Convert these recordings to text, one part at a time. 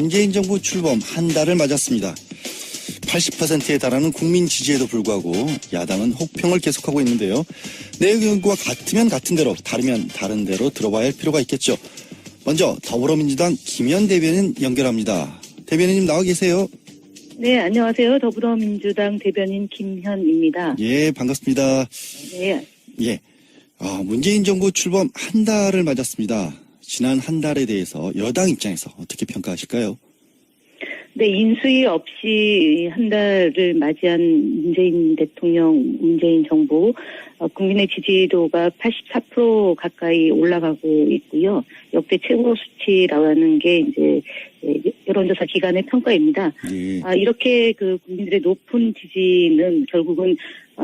문재인 정부 출범 한 달을 맞았습니다. 80%에 달하는 국민 지지에도 불구하고 야당은 혹평을 계속하고 있는데요. 내용과 같으면 같은 대로, 다르면 다른 대로 들어봐야 할 필요가 있겠죠. 먼저 더불어민주당 김현 대변인 연결합니다. 대변인님 나와 계세요? 네, 안녕하세요. 더불어민주당 대변인 김현입니다. 예, 반갑습니다. 네. 예. 문재인 정부 출범 한 달을 맞았습니다. 지난 한 달에 대해서 여당 입장에서 어떻게 평가하실까요? 네, 인수위 없이 한 달을 맞이한 문재인 대통령, 문재인 정부, 국민의 지지도가 84% 가까이 올라가고 있고요. 역대 최고 수치라는 게 이제 여론조사 기관의 평가입니다. 예. 이렇게 그 국민들의 높은 지지는 결국은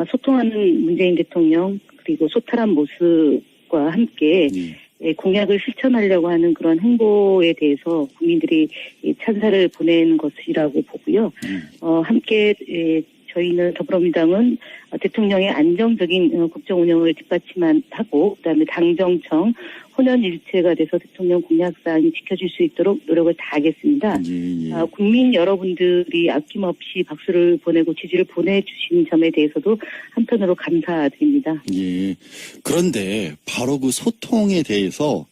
소통하는 문재인 대통령 그리고 소탈한 모습과 함께 공약을 실천하려고 하는 그런 행보에 대해서 국민들이 찬사를 보내는 것이라고 보고요. 함께 저희는 더불어민주당은 대통령의 안정적인 국정 운영을 뒷받침하고 그다음에 당정청 혼연일체가 돼서 대통령 공약사항이 지켜질 수 있도록 노력을 다하겠습니다. 국민 여러분들이 아낌없이 박수를 보내고 지지를 보내주신 점에 대해서도 한편으로 감사드립니다. 예. 그런데 바로 그 소통에 대해서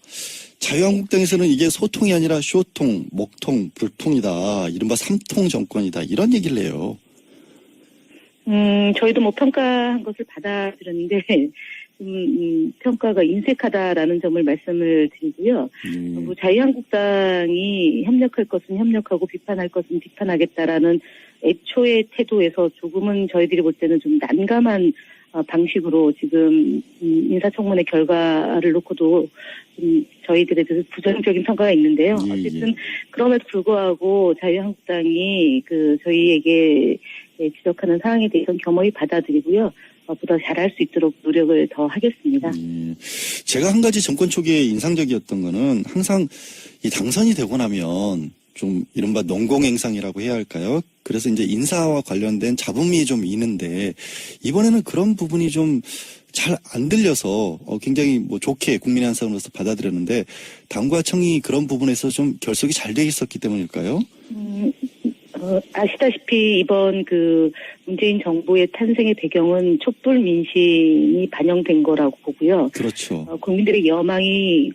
자유한국당에서는 이게 소통이 아니라 쇼통, 목통, 불통이다. 이른바 삼통 정권이다. 이런 얘기를 해요. 저희도 뭐 평가한 것을 받아들였는데 평가가 인색하다라는 점을 말씀을 드리고요. 뭐 자유한국당이 협력할 것은 협력하고 비판할 것은 비판하겠다라는 애초의 태도에서 조금은 저희들이 볼 때는 좀 난감한 방식으로 지금 인사청문회 결과를 놓고도 저희들에 대해서 부정적인 평가가 있는데요. 어쨌든 그럼에도 불구하고 자유한국당이 저희에게 지적하는 사항에 대해서는 겸허히 받아들이고요. 보다 잘할 수 있도록 노력을 더 하겠습니다. 제가 한 가지 정권 초기에 인상적이었던 거는 항상 이 당선이 되고 나면 좀 이른바 농공행상이라고 해야 할까요? 그래서 이제 인사와 관련된 잡음이 좀 있는데 이번에는 그런 부분이 좀 잘 안 들려서 굉장히 뭐 좋게 국민의 한 사람으로서 받아들였는데 당과 청이 그런 부분에서 좀 결속이 잘 돼 있었기 때문일까요? 아시다시피 이번 문재인 정부의 탄생의 배경은 촛불 민심이 반영된 거라고 보고요. 그렇죠. 국민들의 여망이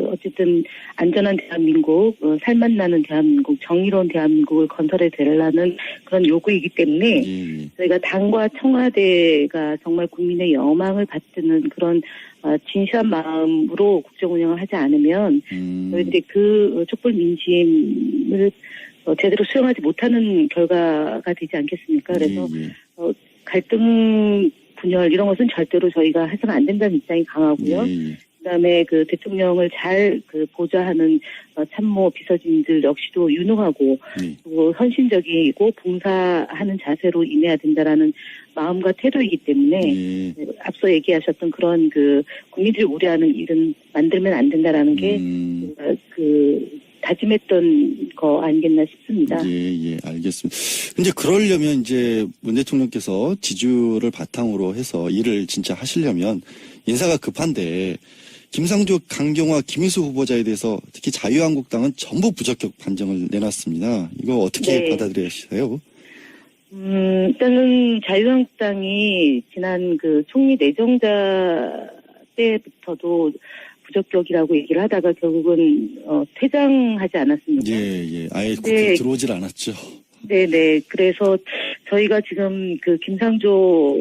어쨌든 안전한 대한민국, 살맛나는 대한민국, 정의로운 대한민국을 건설해 달라는 그런 요구이기 때문에 저희가 당과 청와대가 정말 국민의 여망을 받드는 그런 진실한 마음으로 국정 운영을 하지 않으면 저희들이 촛불 민심을 제대로 수용하지 못하는 결과가 되지 않겠습니까? 그래서 갈등 분열 이런 것은 절대로 저희가 해서는 안 된다는 입장이 강하고요. 그다음에 대통령을 잘 보좌하는 참모 비서진들 역시도 유능하고 그리고 헌신적이고 봉사하는 자세로 임해야 된다라는 마음과 태도이기 때문에 앞서 얘기하셨던 그런 국민들이 우려하는 일은 만들면 안 된다라는 게 다짐했던 거 아니겠나 싶습니다. 예, 알겠습니다. 근데 그러려면 이제 문 대통령께서 지지율을 바탕으로 해서 일을 진짜 하시려면 인사가 급한데 김상조, 강경화, 김희수 후보자에 대해서 특히 자유한국당은 전부 부적격 판정을 내놨습니다. 이거 어떻게 받아들여야 하세요? 일단은 자유한국당이 지난 총리 내정자 때부터도 부적격이라고 얘기를 하다가 결국은 퇴장하지 않았습니까? 예. 아예 국회에 들어오질 않았죠. 네네. 그래서 저희가 지금 김상조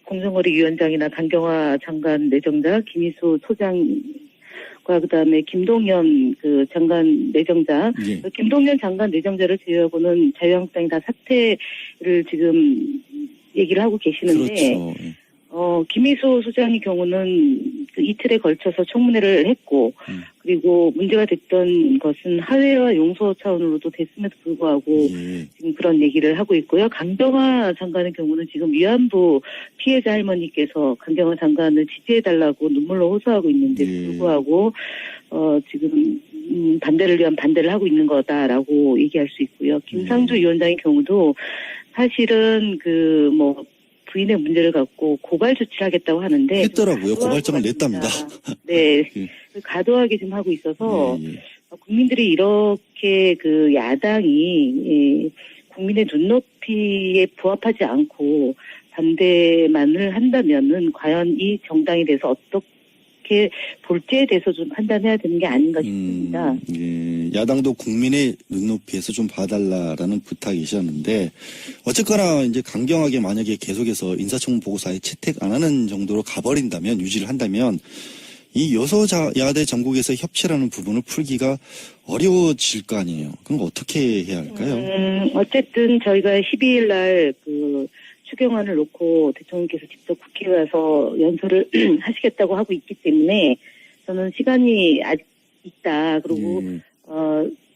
공정거래위원장이나 강경화 장관 내정자, 김희수 소장과 그다음에 김동연 장관 내정자, 김동연 장관 내정자를 제외하고는 자유한국당이 다 사퇴를 지금 얘기를 하고 계시는데. 그렇죠. 김희수 소장의 경우는 이틀에 걸쳐서 청문회를 했고, 그리고 문제가 됐던 것은 하회와 용서 차원으로도 됐음에도 불구하고 지금 그런 얘기를 하고 있고요. 강경화 장관의 경우는 지금 위안부 피해자 할머니께서 강경화 장관을 지지해달라고 눈물로 호소하고 있는데 불구하고 지금 반대를 위한 반대를 하고 있는 거다라고 얘기할 수 있고요. 김상조 위원장의 경우도 사실은 부인의 문제를 갖고 고발 조치를 하겠다고 하는데 했더라고요. 고발장을 냈답니다. 네, 과도하게 좀 하고 있어서 국민들이 이렇게 그 야당이 국민의 눈높이에 부합하지 않고 반대만을 한다면은 과연 이 정당에 대해서 어떻게 볼지에 대해서 좀 판단해야 되는 게 아닌가 싶습니다. 예, 야당도 국민의 눈높이에서 좀 봐달라라는 부탁이셨는데 어쨌거나 이제 강경하게 만약에 계속해서 인사청문 보고서에 채택 안 하는 정도로 가버린다면 유지를 한다면 이 여소야대 전국에서 협치라는 부분을 풀기가 어려워질 거 아니에요. 그럼 어떻게 해야 할까요? 어쨌든 저희가 12일 날 그 추경안을 놓고 대통령께서 직접 국회에 와서 연설을 하시겠다고 하고 있기 때문에 저는 시간이 아직 있다. 그리고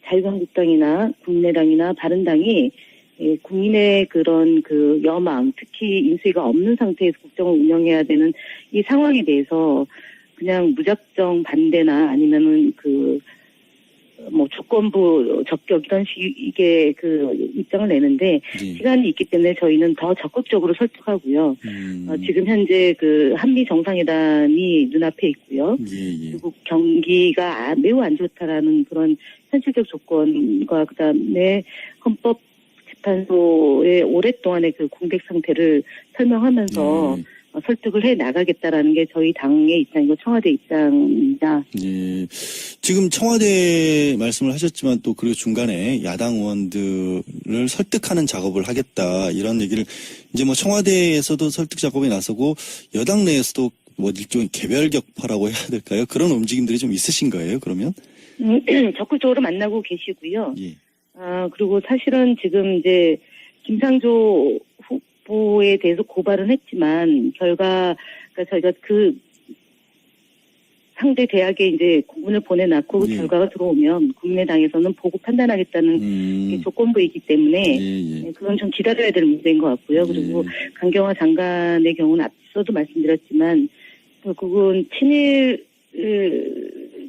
자유한국당이나 국민의당이나 바른당이 국민의 그런 그 여망, 특히 인수위가 없는 상태에서 국정을 운영해야 되는 이 상황에 대해서 그냥 무작정 반대나 아니면은 조건부 적격 이런 식의 그 입장을 내는데 시간이 있기 때문에 저희는 더 적극적으로 설득하고요. 지금 현재 그 한미 정상회담이 눈앞에 있고요. 그리고 경기가 매우 안 좋다라는 그런 현실적 조건과 그다음에 헌법재판소의 오랫동안의 그 공백 상태를 설명하면서 설득을 해 나가겠다라는 게 저희 당의 입장이고 청와대 입장입니다. 예. 지금 청와대 말씀을 하셨지만 또 그리고 중간에 야당 의원들을 설득하는 작업을 하겠다 이런 얘기를 이제 뭐 청와대에서도 설득 작업에 나서고 여당 내에서도 뭐 일종의 개별 격파라고 해야 될까요? 그런 움직임들이 좀 있으신 거예요, 그러면? 적극적으로 만나고 계시고요. 예. 그리고 사실은 지금 이제 김상조 후보에 대해서 고발은 했지만 그러니까 저희가 그 상대 대학에 이제 공문을 보내놨고 그 결과가 들어오면 국민의당에서는 보고 판단하겠다는 게 조건부이기 때문에 그건 좀 기다려야 될 문제인 것 같고요. 그리고 강경화 장관의 경우는 앞서도 말씀드렸지만 그건 친일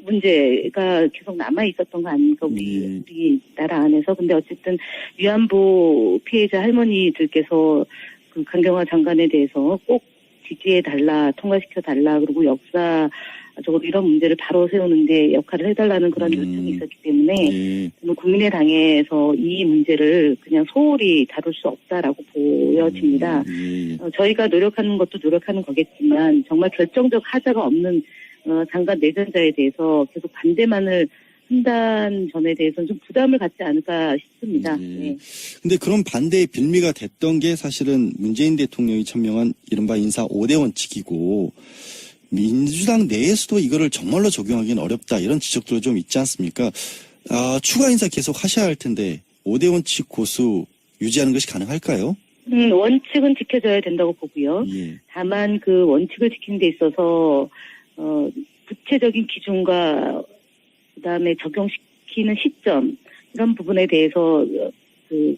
문제가 계속 남아 있었던 거 아닙니까? 우리 나라 안에서. 근데 어쨌든 위안부 피해자 할머니들께서 그 강경화 장관에 대해서 꼭 지지해달라, 통과시켜달라, 그리고 역사적으로 이런 문제를 바로 세우는데 역할을 해달라는 그런 요청이 있었기 때문에 국민의당에서 이 문제를 그냥 소홀히 다룰 수 없다라고 보여집니다. 저희가 노력하는 것도 노력하는 거겠지만 정말 결정적 하자가 없는 장관 내전자에 대해서 계속 반대만을 한다는 점에 대해서는 좀 부담을 갖지 않을까 싶습니다. 근데 그런 반대의 빌미가 됐던 게 사실은 문재인 대통령이 천명한 이른바 인사 5대 원칙이고 민주당 내에서도 이거를 정말로 적용하기는 어렵다 이런 지적도 좀 있지 않습니까? 추가 인사 계속 하셔야 할 텐데 5대 원칙 고수 유지하는 것이 가능할까요? 원칙은 지켜져야 된다고 보고요. 다만 그 원칙을 지키는 데 있어서 구체적인 기준과 그다음에 적용시키는 시점 이런 부분에 대해서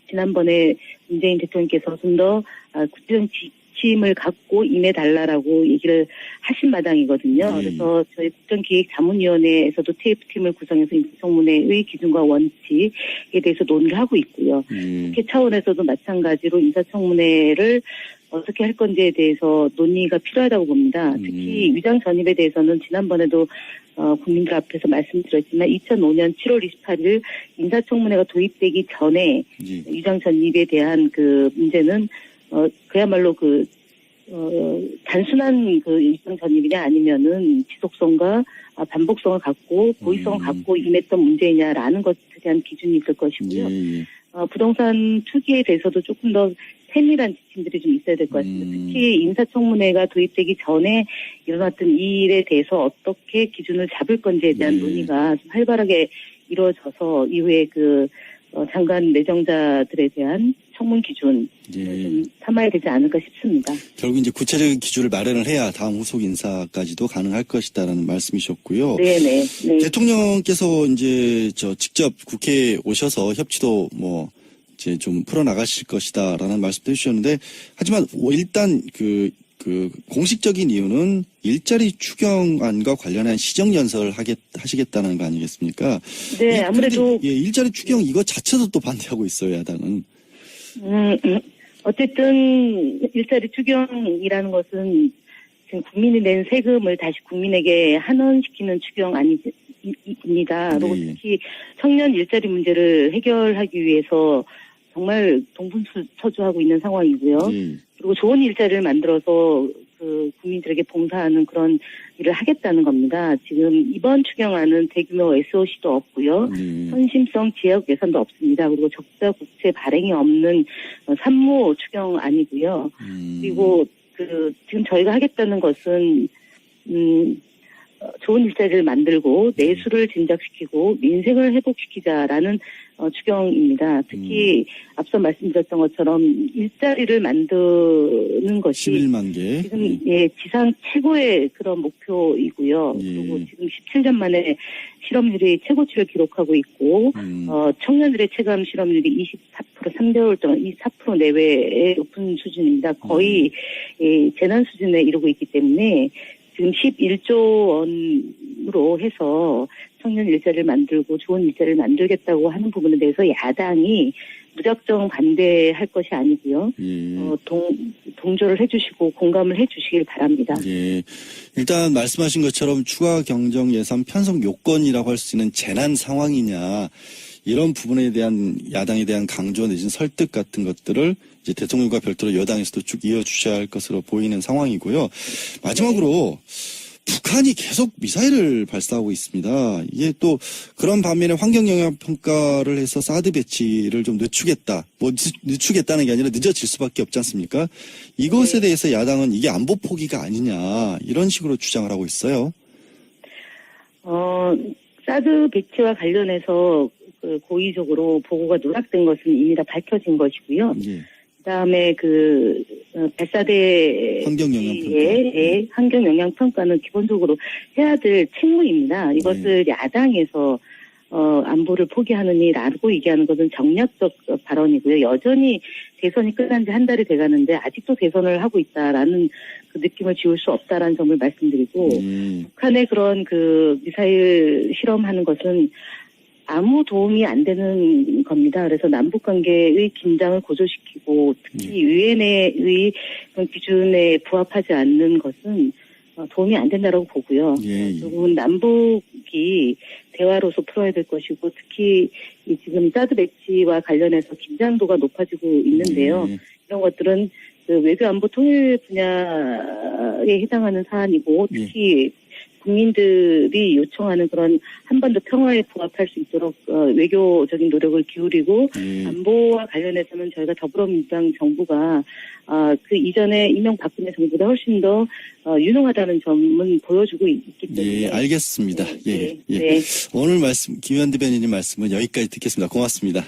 지난번에 문재인 대통령께서 좀 더 구체적인 지침을 갖고 임해달라라고 얘기를 하신 마당이거든요. 그래서 저희 국정기획자문위원회에서도 TF팀을 구성해서 인사청문회의 기준과 원칙에 대해서 논의하고 있고요. 국회 차원에서도 마찬가지로 인사청문회를 어떻게 할 건지에 대해서 논의가 필요하다고 봅니다. 특히 위장 전입에 대해서는 지난번에도 국민들 앞에서 말씀드렸지만 2005년 7월 28일 인사청문회가 도입되기 전에 위장 전입에 대한 그 문제는 그야말로 단순한 그 위장 전입이냐 아니면은 지속성과 반복성을 갖고 고의성을 갖고 임했던 문제냐라는 것에 대한 기준이 있을 것이고요. 부동산 투기에 대해서도 조금 더 세밀한 지침들이 좀 있어야 될 것 같습니다. 특히 인사청문회가 도입되기 전에 일어났던 이 일에 대해서 어떻게 기준을 잡을 건지에 대한 논의가 좀 활발하게 이루어져서 이후에 장관 내정자들에 대한 청문 기준 좀 삼아야 되지 않을까 싶습니다. 결국 이제 구체적인 기준을 마련을 해야 다음 후속 인사까지도 가능할 것이다라는 말씀이셨고요. 네네. 대통령께서 이제 직접 국회에 오셔서 협치도 이제 좀 풀어나가실 것이다라는 말씀도 해주셨는데, 하지만 일단 공식적인 이유는 일자리 추경안과 관련한 시정연설을 하시겠다는 거 아니겠습니까? 네, 아무래도. 일자리 추경 이거 자체도 또 반대하고 있어요, 야당은. 어쨌든 일자리 추경이라는 것은 지금 국민이 낸 세금을 다시 국민에게 환원시키는 추경 입니다. 그리고 네. 특히 청년 일자리 문제를 해결하기 위해서 정말 동분서주하고 있는 상황이고요. 예. 그리고 좋은 일자리를 만들어서 그 국민들에게 봉사하는 그런 일을 하겠다는 겁니다. 지금 이번 추경안은 대규모 SOC도 없고요. 선심성 지역 예산도 없습니다. 그리고 적자 국채 발행이 없는 산무 추경안이고요. 그리고 그 지금 저희가 하겠다는 것은 좋은 일자리를 만들고 내수를 진작시키고 민생을 회복시키자라는 추경입니다. 특히 앞서 말씀드렸던 것처럼 일자리를 만드는 것이 11만 개. 지금 지상 최고의 그런 목표이고요. 그리고 지금 17년 만에 실업률이 최고치를 기록하고 있고 청년들의 체감 실업률이 24% 3개월 동안 24% 내외의 높은 수준입니다. 거의 재난 수준에 이르고 있기 때문에 지금 11조 원으로 해서 청년 일자리를 만들고 좋은 일자리를 만들겠다고 하는 부분에 대해서 야당이 무작정 반대할 것이 아니고요. 동조를 해주시고 공감을 해주시길 바랍니다. 예. 일단 말씀하신 것처럼 추가 경정 예산 편성 요건이라고 할 수 있는 재난 상황이냐 이런 부분에 대한 야당에 대한 강조 내진 설득 같은 것들을 이제 대통령과 별도로 여당에서도 쭉 이어주셔야 할 것으로 보이는 상황이고요. 마지막으로 북한이 계속 미사일을 발사하고 있습니다. 이게 또 그런 반면에 환경영향평가를 해서 사드 배치를 좀 늦추겠다. 뭐 늦추겠다는 게 아니라 늦어질 수밖에 없지 않습니까? 이것에 대해서 야당은 이게 안보 포기가 아니냐 이런 식으로 주장을 하고 있어요. 사드 배치와 관련해서 그 고의적으로 보고가 누락된 것은 이미 다 밝혀진 것이고요. 예. 그다음에 그 발사대 환경 영향 평가는 기본적으로 해야 될 책무입니다. 이것을 야당에서 안보를 포기하느니라고 얘기하는 것은 정략적 발언이고요. 여전히 대선이 끝난 지 한 달이 돼가는데 아직도 대선을 하고 있다라는 그 느낌을 지울 수 없다라는 점을 말씀드리고 북한의 그런 그 미사일 실험하는 것은 아무 도움이 안 되는 겁니다. 그래서 남북 관계의 긴장을 고조시키고 특히 유엔의 그런 기준에 부합하지 않는 것은 도움이 안 된다라고 보고요. 결국은 남북이 대화로서 풀어야 될 것이고 특히 지금 사드 배치와 관련해서 긴장도가 높아지고 있는데요. 이런 것들은 그 외교 안보 통일 분야에 해당하는 사안이고 특히 국민들이 요청하는 그런 한반도 평화에 부합할 수 있도록 외교적인 노력을 기울이고 안보와 관련해서는 저희가 더불어민주당 정부가 그 이전에 이명박근혜 정부보다 훨씬 더 유능하다는 점은 보여주고 있기 때문에. 예, 알겠습니다. 네. 오늘 말씀 김의원 대변인님 말씀은 여기까지 듣겠습니다. 고맙습니다.